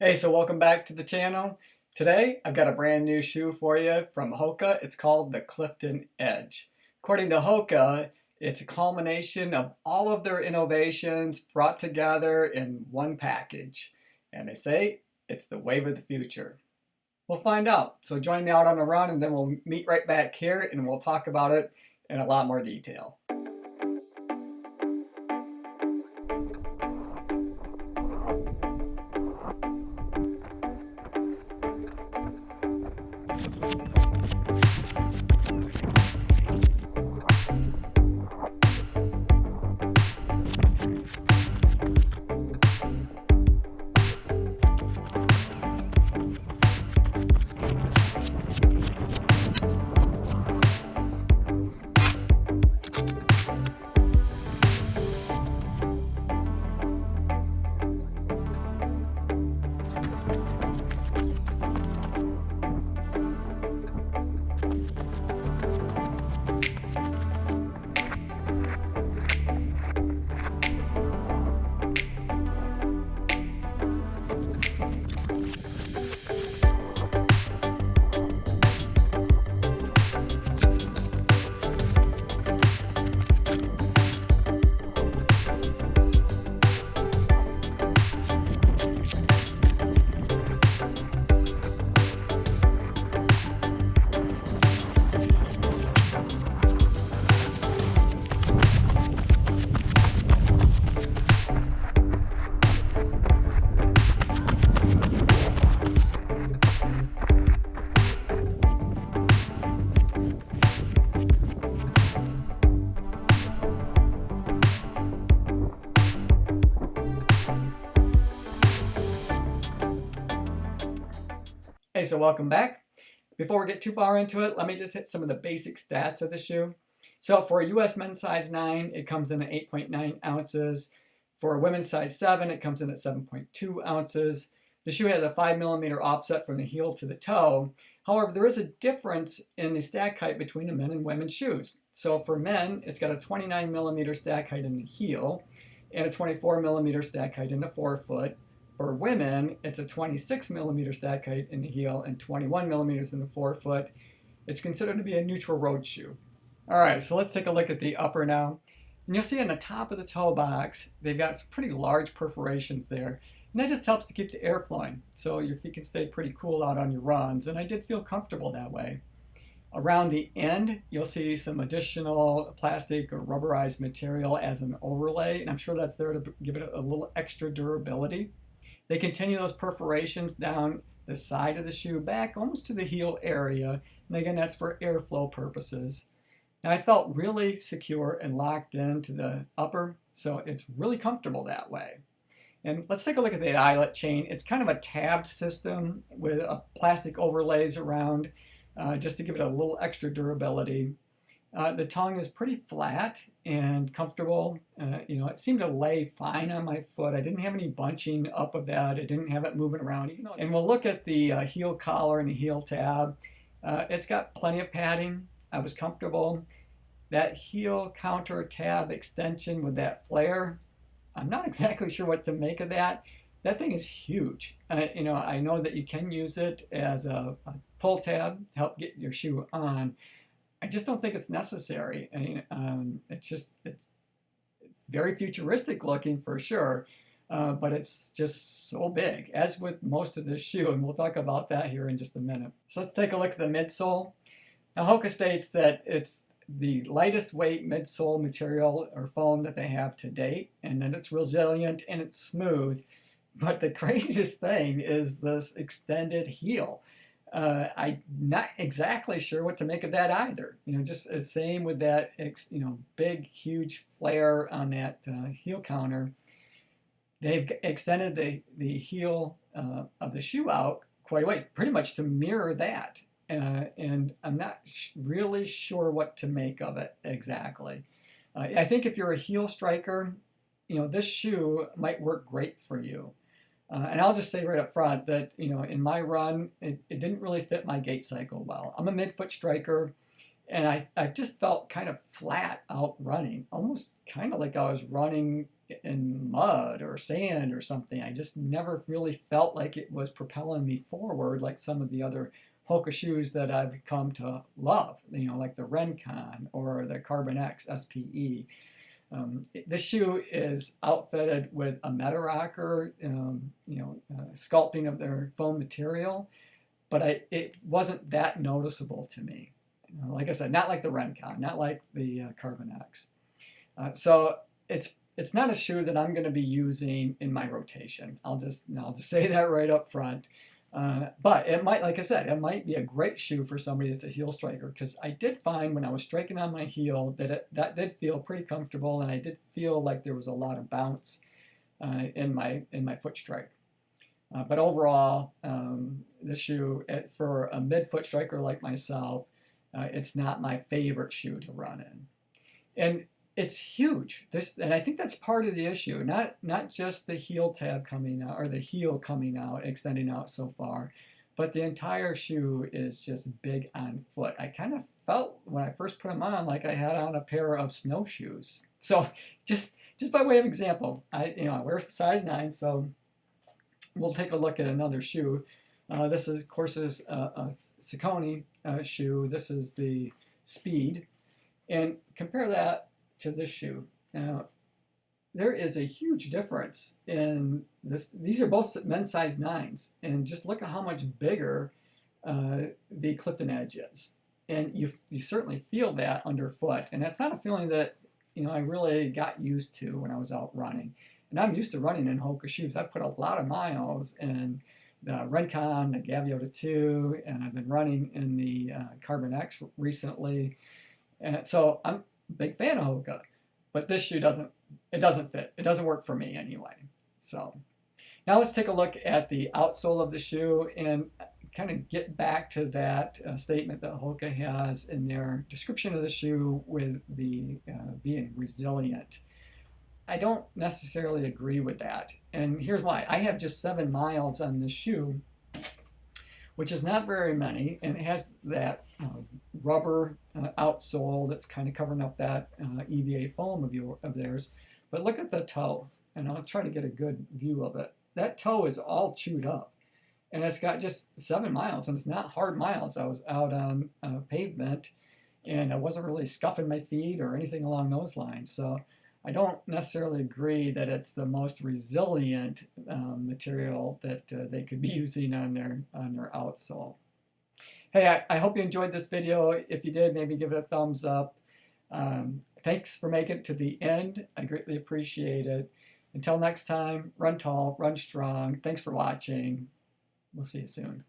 Hey, so welcome back to the channel. Today, I've got a brand new shoe for you from Hoka. It's called the Clifton Edge. According to Hoka, it's a culmination of all of their innovations brought together in one package. And they say it's the wave of the future. We'll find out. So join me out on a run and then we'll meet right back here and we'll talk about it in a lot more detail. Hey, so welcome back. Before we get too far into it, let me just hit some of the basic stats of the shoe. So for a US men's size 9, it comes in at 8.9 ounces. For a women's size 7, it comes in at 7.2 ounces. The shoe has a 5mm offset from the heel to the toe. However, there is a difference in the stack height between the men and women's shoes. So for men, it's got a 29mm stack height in the heel and a 24mm stack height in the forefoot. For women, it's a 26mm stack height in the heel and 21mm in the forefoot. It's considered to be a neutral road shoe. All right, so let's take a look at the upper now. And you'll see on the top of the toe box, they've got some pretty large perforations there. And that just helps to keep the air flowing, so your feet can stay pretty cool out on your runs. And I did feel comfortable that way. Around the end, you'll see some additional plastic or rubberized material as an overlay. And I'm sure that's there to give it a little extra durability. They continue those perforations down the side of the shoe back almost to the heel area. And again, that's for airflow purposes. Now I felt really secure and locked into the upper, so it's really comfortable that way. And let's take a look at the eyelet chain. It's kind of a tabbed system with plastic overlays around just to give it a little extra durability. The tongue is pretty flat and comfortable. It seemed to lay fine on my foot. I didn't have any bunching up of that. I didn't have it moving around. And we'll look at the heel collar and the heel tab. It's got plenty of padding. I was comfortable. That heel counter tab extension with that flare, I'm not exactly sure what to make of that. That thing is huge. I know that you can use it as a pull tab to help get your shoe on. I just don't think it's necessary. It's very futuristic looking for sure, but it's just so big, as with most of this shoe, and we'll talk about that here in just a minute. So let's take a look at the midsole. Now Hoka states that it's the lightest weight midsole material or foam that they have to date, and that it's resilient and it's smooth. But the craziest thing is this extended heel. I'm not exactly sure what to make of that either. Just the same with that, big, huge flare on that heel counter. They've extended the heel of the shoe out quite a ways, pretty much to mirror that. And I'm not really sure what to make of it exactly. I think if you're a heel striker, this shoe might work great for you. And I'll just say right up front that, in my run, it didn't really fit my gait cycle well. I'm a midfoot striker, and I just felt kind of flat out running, almost kind of like I was running in mud or sand or something. I just never really felt like it was propelling me forward like some of the other Hoka shoes that I've come to love, like the Rencon or the Carbon X SPE. This shoe is outfitted with a meta rocker, sculpting of their foam material, but it wasn't that noticeable to me. Like I said, not like the Rencon, not like the Carbon X. So it's not a shoe that I'm going to be using in my rotation. I'll just say that right up front. But it might, like I said, it might be a great shoe for somebody that's a heel striker, because I did find when I was striking on my heel that that did feel pretty comfortable, and I did feel like there was a lot of bounce in my foot strike. But overall, the shoe, for a mid-foot striker like myself, it's not my favorite shoe to run in. And it's huge. And I think that's part of the issue. Not just the heel tab coming out, or the heel coming out, extending out so far, but the entire shoe is just big on foot. I kind of felt when I first put them on like I had on a pair of snowshoes. So just by way of example, I wear size 9, so we'll take a look at another shoe. This is, of course, is a Saucony shoe. This is the Speed, and compare that to this shoe. Now, there is a huge difference in this. These are both men's size 9s, and just look at how much bigger the Clifton Edge is. And you certainly feel that underfoot, and that's not a feeling that I really got used to when I was out running. And I'm used to running in Hoka shoes. I put a lot of miles in the Rencon, the Gaviota 2, and I've been running in the Carbon X recently. And so I'm a big fan of Hoka, but this shoe doesn't fit. It doesn't work for me anyway. So now let's take a look at the outsole of the shoe and kind of get back to that statement that Hoka has in their description of the shoe with the being resilient. I don't necessarily agree with that, and here's why. I have just 7 miles on this shoe, which is not very many, and it has that rubber outsole that's kind of covering up that EVA foam of theirs. But look at the toe, and I'll try to get a good view of it. That toe is all chewed up, and it's got just 7 miles, and it's not hard miles. I was out on pavement, and I wasn't really scuffing my feet or anything along those lines. So I don't necessarily agree that it's the most resilient material that they could be using on their outsole. Hey, I hope you enjoyed this video. If you did, maybe give it a thumbs up. Thanks for making it to the end. I greatly appreciate it. Until next time, run tall, run strong. Thanks for watching. We'll see you soon.